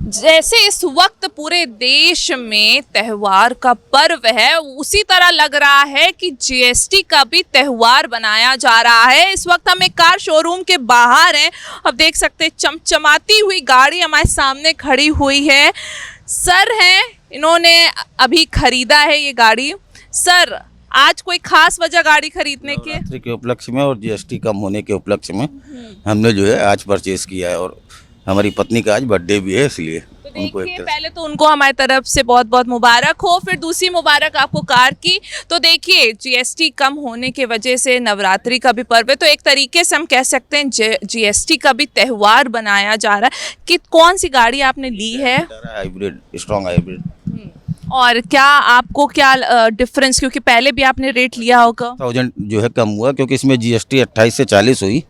जैसे इस वक्त पूरे देश में त्योहार का पर्व है, उसी तरह लग रहा है कि जीएसटी का भी त्योहार बनाया जा रहा है। इस वक्त हम एक कार शोरूम के बाहर हैं। अब देख सकते हैं चमचमाती हुई गाड़ी हमारे सामने खड़ी हुई है। सर हैं, इन्होंने अभी खरीदा है ये गाड़ी। सर, आज कोई खास वजह गाड़ी खरीदने की? नवरात्रि के उपलक्ष्य में और जीएसटी कम होने के उपलक्ष्य में हमने जो है आज परचेज किया है, और हमारी पत्नी का आज बर्थडे भी है, इसलिए तो उनको देखिए, एक पहले तो उनको हमारी तरफ से बहुत बहुत मुबारक हो, फिर दूसरी मुबारक आपको कार की। तो देखिए, जीएसटी कम होने की वजह से नवरात्रि का भी पर्व है, तो एक तरीके से हम कह सकते हैं जीएसटी का भी त्योहार बनाया जा रहा है। कि कौन सी गाड़ी आपने ली है? Hybrid, strong hybrid. और क्या आपको क्या डिफरेंस, क्योंकि पहले भी आपने रेट लिया होगा? 1000 जो है कम हुआ, क्योंकि इसमें जीएसटी 28 से 40 हुई,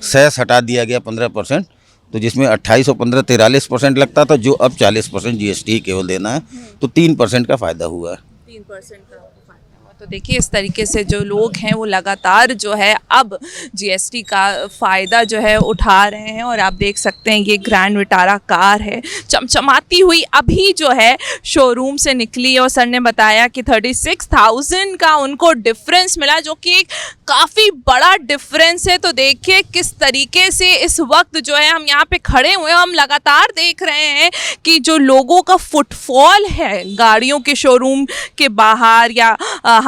सेस हटा दिया गया 15%, तो जिसमें 28 और 15 43% लगता था, जो अब 40% जीएसटी केवल देना है, तो 3% का फायदा हुआ है। 3% का फायदा हुआ। तो देखिए, इस तरीके से जो लोग हैं वो लगातार जो है अब जीएसटी का फ़ायदा जो है उठा रहे हैं। और आप देख सकते हैं ये ग्रैंड विटारा कार है, चमचमाती हुई, अभी जो है शोरूम से निकली। और सर ने बताया कि 36,000 का उनको डिफरेंस मिला, जो कि एक काफ़ी बड़ा डिफरेंस है। तो देखिए किस तरीके से इस वक्त जो है हम यहाँ पे खड़े हुए हैं, हम लगातार देख रहे हैं कि जो लोगों का फुटफॉल है गाड़ियों के शोरूम के बाहर, या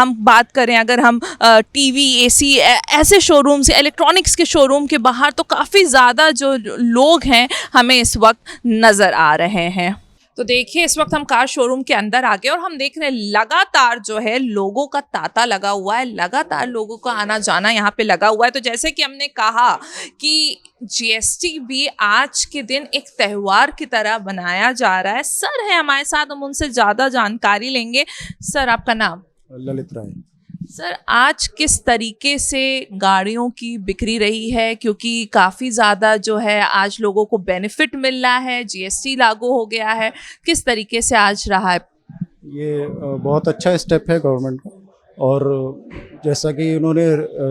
हम बात करें अगर हम टीवी, एसी, ऐसे शोरूम से, इलेक्ट्रॉनिक्स के शोरूम के बाहर, तो काफ़ी ज़्यादा जो लोग हैं हमें इस वक्त नज़र आ रहे हैं। तो देखिए, इस वक्त हम कार शोरूम के अंदर आ गए और हम देख रहे हैं लगातार जो है लोगों का तांता लगा हुआ है, लगातार लोगों का आना जाना यहाँ पे लगा हुआ है। तो जैसे कि हमने कहा कि जीएसटी भी आज के दिन एक त्योहार की तरह बनाया जा रहा है। सर है हमारे साथ, हम उनसे ज़्यादा जानकारी लेंगे। सर, आपका नाम? ललित राय। सर, आज किस तरीके से गाड़ियों की बिक्री रही है, क्योंकि काफ़ी ज़्यादा जो है आज लोगों को बेनिफिट मिल रहा है, जीएसटी लागू हो गया है, किस तरीके से आज रहा है? ये बहुत अच्छा स्टेप है गवर्नमेंट का, और जैसा कि उन्होंने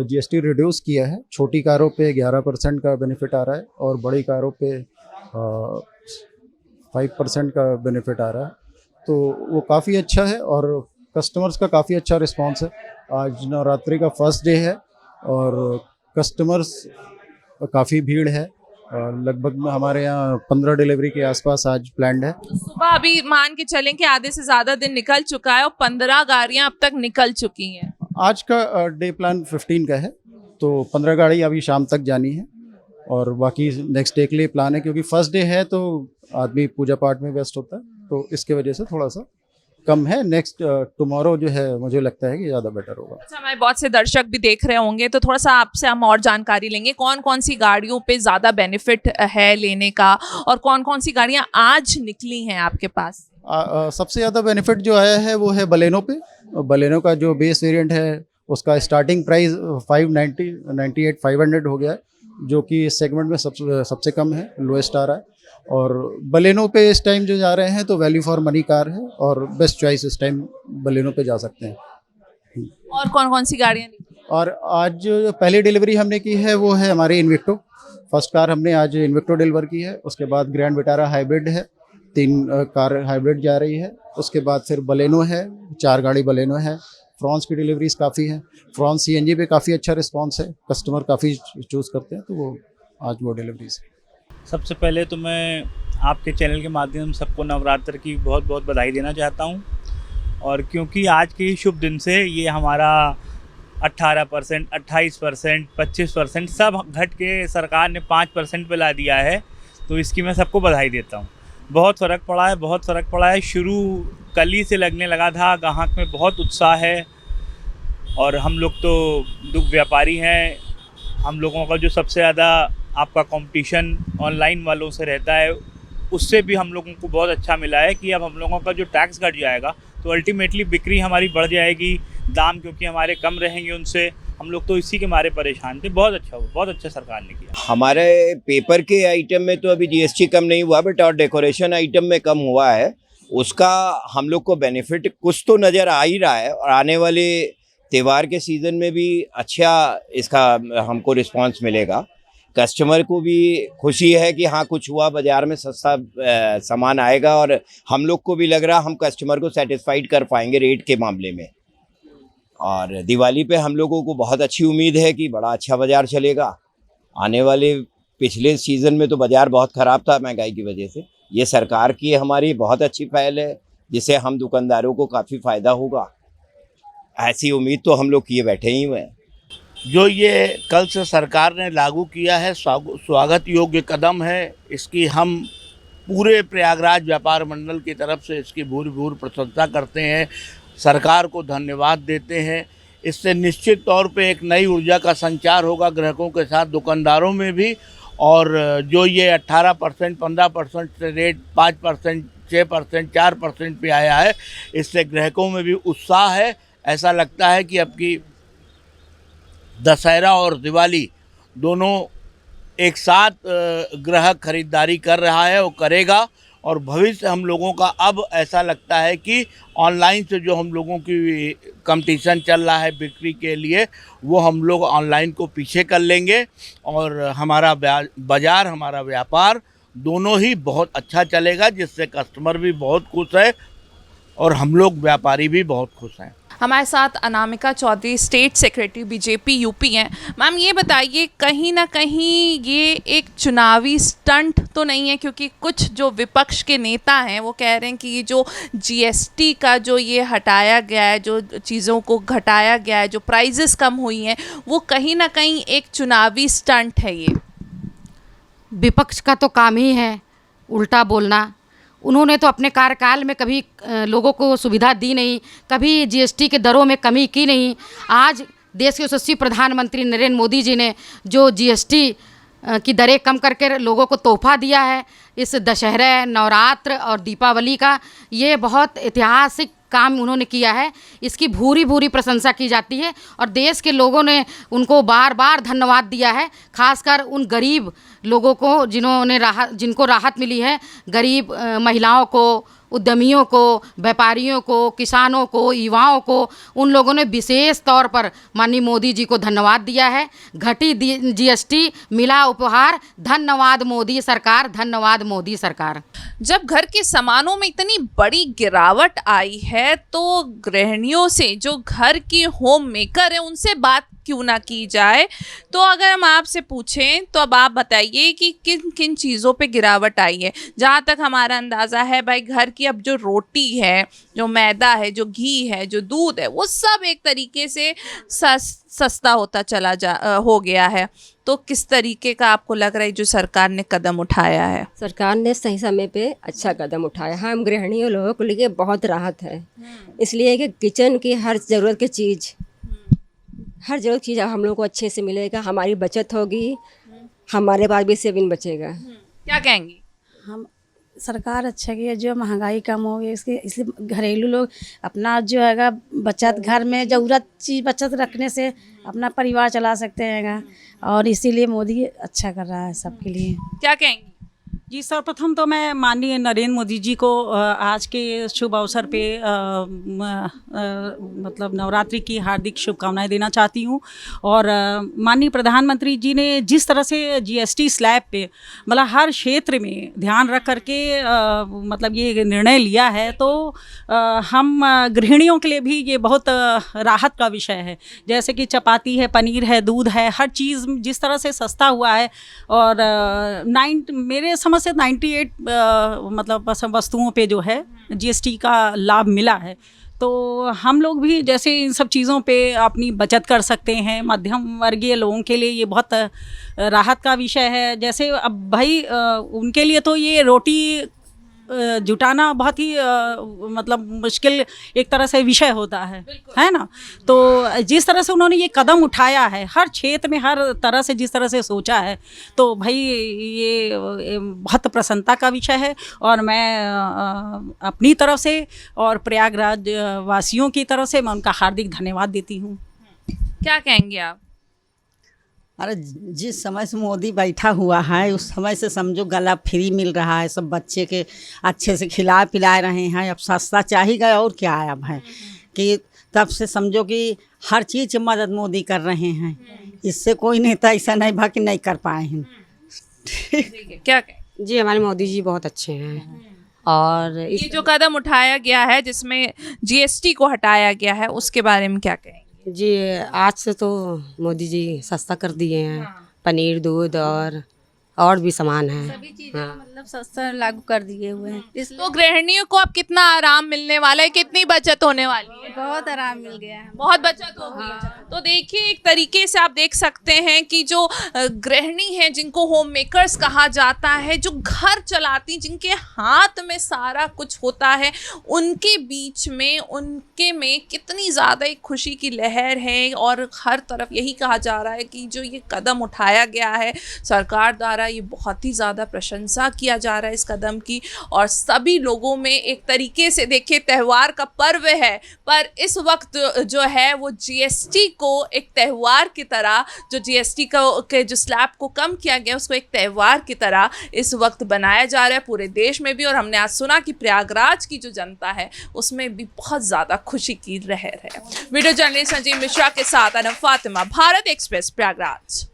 जीएसटी रिड्यूस किया है, छोटी कारों पे 11% का बेनिफिट आ रहा है और बड़ी कारों पे 5% का बेनिफिट आ रहा है, तो वो काफ़ी अच्छा है और कस्टमर्स का काफ़ी अच्छा रिस्पांस है। आज नवरात्रि का फर्स्ट डे है और कस्टमर्स काफ़ी भीड़ है, लगभग हमारे यहाँ 15 डिलीवरी के आसपास आज प्लान्ड है। सुबह अभी मान के चलें कि आधे से ज़्यादा दिन निकल चुका है और 15 गाड़ियाँ अब तक निकल चुकी हैं। आज का डे प्लान 15 का है, तो 15 गाड़ी अभी शाम तक जानी है और बाकी नेक्स्ट डे के लिए प्लान है, क्योंकि फर्स्ट डे है तो आदमी पूजा पाठ में व्यस्त होता है, तो इसके वजह से थोड़ा सा कम है। नेक्स्ट टुमारो जो है मुझे लगता है कि ज़्यादा बेटर होगा। अच्छा, हमारे बहुत से दर्शक भी देख रहे होंगे, तो थोड़ा सा आपसे हम और जानकारी लेंगे, कौन कौन सी गाड़ियों पे ज़्यादा बेनिफिट है लेने का, और कौन कौन सी गाड़ियाँ आज निकली हैं आपके पास? सबसे ज़्यादा बेनिफिट जो आया है वो है बलेनो पे। बलेनो का जो बेस वेरिएंट है उसका स्टार्टिंग प्राइस 598 हो गया है, जो कि इस सेगमेंट में सबसे कम है, लोएस्ट आ रहा है। और बलेनो पे इस टाइम जो जा रहे हैं तो वैल्यू फॉर मनी कार है और बेस्ट चॉइस इस टाइम बलेनो पे जा सकते हैं। और कौन कौन सी गाड़ियाँ निकली? और आज जो पहली डिलीवरी हमने की है वो है हमारी इन्विक्टो। फर्स्ट कार हमने आज इन्विक्टो डिलीवर की है, उसके बाद ग्रैंड विटारा हाइब्रिड है, 3 कार हाइब्रिड जा रही है, उसके बाद फिर बलेनो है, 4 गाड़ी बलेनो है। फ्रॉन्स की डिलीवरीज काफ़ी है, फ्रॉन्स सीएनजी पे काफ़ी अच्छा रिस्पांस है, कस्टमर काफ़ी चूज़ करते हैं, तो वो आज वो डिलीवरीज है। सबसे पहले तो मैं आपके चैनल के माध्यम से सबको नवरात्र की बहुत बहुत बधाई देना चाहता हूं, और क्योंकि आज के शुभ दिन से ये हमारा 18%, 28%, 25% सब घट के सरकार ने 5% पे ला दिया है, तो इसकी मैं सबको बधाई देता हूं। बहुत फ़र्क पड़ा है, बहुत फ़र्क पड़ा है। शुरू कल ही से लगने लगा था, ग्राहक में बहुत उत्साह है, और हम लोग तो व्यापारी हैं, हम लोगों का जो सबसे ज़्यादा आपका कंपटीशन ऑनलाइन वालों से रहता है, उससे भी हम लोगों को बहुत अच्छा मिला है कि अब हम लोगों का जो टैक्स घट जाएगा तो अल्टीमेटली बिक्री हमारी बढ़ जाएगी, दाम क्योंकि हमारे कम रहेंगे उनसे, हम लोग तो इसी के मारे परेशान थे। बहुत अच्छा हुआ, बहुत अच्छा सरकार ने किया। हमारे पेपर के आइटम में तो अभी जीएसटी कम नहीं हुआ, बट और डेकोरेशन आइटम में कम हुआ है, उसका हम लोग को बेनिफिट कुछ तो नज़र आ ही रहा है, और आने वाले त्यौहार के सीज़न में भी अच्छा इसका हमको रिस्पांस मिलेगा। कस्टमर को भी खुशी है कि हाँ कुछ हुआ, बाजार में सस्ता सामान आएगा, और हम लोग को भी लग रहा हम कस्टमर को सेटिस्फाइड कर पाएंगे रेट के मामले में। और दिवाली पे हम लोगों को बहुत अच्छी उम्मीद है कि बड़ा अच्छा बाजार चलेगा आने वाले। पिछले सीज़न में तो बाजार बहुत ख़राब था महंगाई की वजह से। ये सरकार की हमारी बहुत अच्छी पहल है जिससे हम दुकानदारों को काफ़ी फ़ायदा होगा, ऐसी उम्मीद तो हम लोग किए बैठे ही हुए हैं। जो ये कल से सरकार ने लागू किया है स्वागत योग्य कदम है। इसकी हम पूरे प्रयागराज व्यापार मंडल की तरफ से इसकी भूरि भूरि प्रशंसा करते हैं, सरकार को धन्यवाद देते हैं। इससे निश्चित तौर पे एक नई ऊर्जा का संचार होगा ग्राहकों के साथ, दुकानदारों में भी। और जो ये 18%, 15% से रेट 5%, 6%, 4% पे आया है, इससे ग्राहकों में भी उत्साह है। ऐसा लगता है कि अब की दशहरा और दिवाली दोनों एक साथ ग्राहक खरीदारी कर रहा है और करेगा। और भविष्य हम लोगों का अब ऐसा लगता है कि ऑनलाइन से जो हम लोगों की कंपटीशन चल रहा है बिक्री के लिए, वो हम लोग ऑनलाइन को पीछे कर लेंगे और हमारा बाज़ार, हमारा व्यापार दोनों ही बहुत अच्छा चलेगा, जिससे कस्टमर भी बहुत खुश है और हम लोग व्यापारी भी बहुत खुश हैं। हमारे साथ Anamika Chaudhary, state secretary BJP UP हैं। मैम ये बताइए, कहीं ना कहीं ये एक चुनावी स्टंट तो नहीं है? क्योंकि कुछ जो विपक्ष के नेता हैं वो कह रहे हैं कि ये जो जीएसटी का जो ये हटाया गया है, जो चीज़ों को घटाया गया है, जो प्राइजेस कम हुई हैं, वो कहीं ना कहीं एक चुनावी स्टंट है। ये विपक्ष का तो काम ही है उल्टा बोलना। उन्होंने तो अपने कार्यकाल में कभी लोगों को सुविधा दी नहीं, कभी जीएसटी के दरों में कमी की नहीं। आज देश के यशस्वी प्रधानमंत्री नरेंद्र मोदी जी ने जो जीएसटी की दरें कम करके लोगों को तोहफा दिया है इस दशहरा, नवरात्र और दीपावली का, ये बहुत ऐतिहासिक काम उन्होंने किया है। इसकी भूरी भूरी प्रशंसा की जाती है और देश के लोगों ने उनको बार बार धन्यवाद दिया है। खासकर उन गरीब लोगों को जिनको राहत मिली है, गरीब महिलाओं को, उद्यमियों को, व्यापारियों को, किसानों को, युवाओं को, उन लोगों ने विशेष तौर पर माननीय मोदी जी को धन्यवाद दिया है। घटी जीएसटी, मिला उपहार, धन्यवाद मोदी सरकार, धन्यवाद मोदी सरकार। जब घर के सामानों में इतनी बड़ी गिरावट आई है तो गृहिणियों से, जो घर की होम मेकर है, उनसे बात क्यों ना की जाए। तो अगर हम आपसे पूछें तो अब आप बताइए कि किन किन चीज़ों पे गिरावट आई है। जहाँ तक हमारा अंदाज़ा है भाई, घर की अब जो रोटी है, जो मैदा है, जो घी है, जो दूध है, वो सब एक तरीके से सस्ता होता हो गया है। तो किस तरीके का आपको लग रहा है जो सरकार ने कदम उठाया है? सरकार ने सही समय पे अच्छा कदम उठाया है। हम गृहिणियों लोगों को लिए बहुत राहत है, इसलिए कि किचन की हर ज़रूरत की चीज़, हर ज़रूरत चीज़ हम लोगों को अच्छे से मिलेगा। हमारी बचत होगी, हमारे पास भी सेविंग बचेगा। क्या कहेंगी? हम सरकार अच्छा की है, जो महंगाई कम हो गई इसके, इसलिए घरेलू लोग अपना जो हैगा बचत, घर में ज़रूरत चीज़ बचत रखने से अपना परिवार चला सकते हैं, और इसीलिए मोदी अच्छा कर रहा है सबके लिए। क्या कहेंगी? जी, सर्वप्रथम तो मैं माननीय नरेंद्र मोदी जी को आज के शुभ अवसर पे मतलब नवरात्रि की हार्दिक शुभकामनाएं देना चाहती हूँ। और माननीय प्रधानमंत्री जी ने जिस तरह से जीएसटी स्लैब पे मतलब हर क्षेत्र में ध्यान रख करके मतलब ये निर्णय लिया है, तो हम गृहिणियों के लिए भी ये बहुत राहत का विषय है। जैसे कि चपाती है, पनीर है, दूध है, हर चीज़ जिस तरह से सस्ता हुआ है। और मेरे समझ से 98 मतलब वस्तुओं पे जो है जीएसटी का लाभ मिला है। तो हम लोग भी जैसे इन सब चीज़ों पे अपनी बचत कर सकते हैं। मध्यम वर्गीय लोगों के लिए ये बहुत राहत का विषय है। जैसे अब भाई उनके लिए तो ये रोटी जुटाना बहुत ही मतलब मुश्किल एक तरह से विषय होता है ना। तो जिस तरह से उन्होंने ये कदम उठाया है, हर क्षेत्र में हर तरह से जिस तरह से सोचा है, तो भाई ये बहुत प्रसन्नता का विषय है। और मैं अपनी तरफ से और प्रयागराज वासियों की तरफ से मैं उनका हार्दिक धन्यवाद देती हूँ। क्या कहेंगे आप? अरे जिस समय से मोदी बैठा हुआ है उस समय से समझो गला फ्री मिल रहा है, सब बच्चे के अच्छे से खिला पिला रहे हैं। अब सस्ता चाहिए और क्या है अब है कि तब से समझो कि हर चीज़ की मदद मोदी कर रहे हैं। इससे कोई नेता ऐसा नहीं भा कि नहीं कर पाए हैं। क्या कहें? जी हमारे मोदी जी बहुत अच्छे हैं और ये जो कदम उठाया गया है जिसमें जीएसटी को हटाया गया है उसके बारे में क्या कहेंगे? जी आज से तो मोदी जी सस्ता कर दिए हैं, पनीर दूध और भी सामान है। सभी चीज़ें मतलब सस्ता लागू कर दिए हुए हैं, इसलिए तो गृहिणियों को अब कितना आराम मिलने वाला है, कितनी बचत होने वाली है? बहुत आराम मिल गया है। बहुत बचत होगी। तो देखिए एक तरीके से आप देख सकते हैं कि जो गृहिणी हैं जिनको होम मेकर्स कहा जाता है, जो घर चलाती, जिनके हाथ में सारा कुछ होता है, उनके बीच में उनके में कितनी ज़्यादा एक खुशी की लहर है। और हर तरफ यही कहा जा रहा है कि जो ये कदम उठाया गया है सरकार द्वारा, ये बहुत ही ज़्यादा प्रशंसा किया जा रहा है इस कदम की। और सभी लोगों में एक तरीके से देखिए त्यौहार का पर्व है, पर इस वक्त जो है वो जीएसटी को एक त्यौहार की तरह, जो जीएसटी के जो स्लैब को कम किया गया उसको एक त्यौहार की तरह इस वक्त बनाया जा रहा है पूरे देश में भी। और हमने आज सुना कि प्रयागराज की जो जनता है उसमें भी बहुत ज़्यादा खुशी की लहर है। वीडियो जर्नलिस्ट संजीव मिश्रा के साथ अनम फातिमा, भारत एक्सप्रेस, प्रयागराज।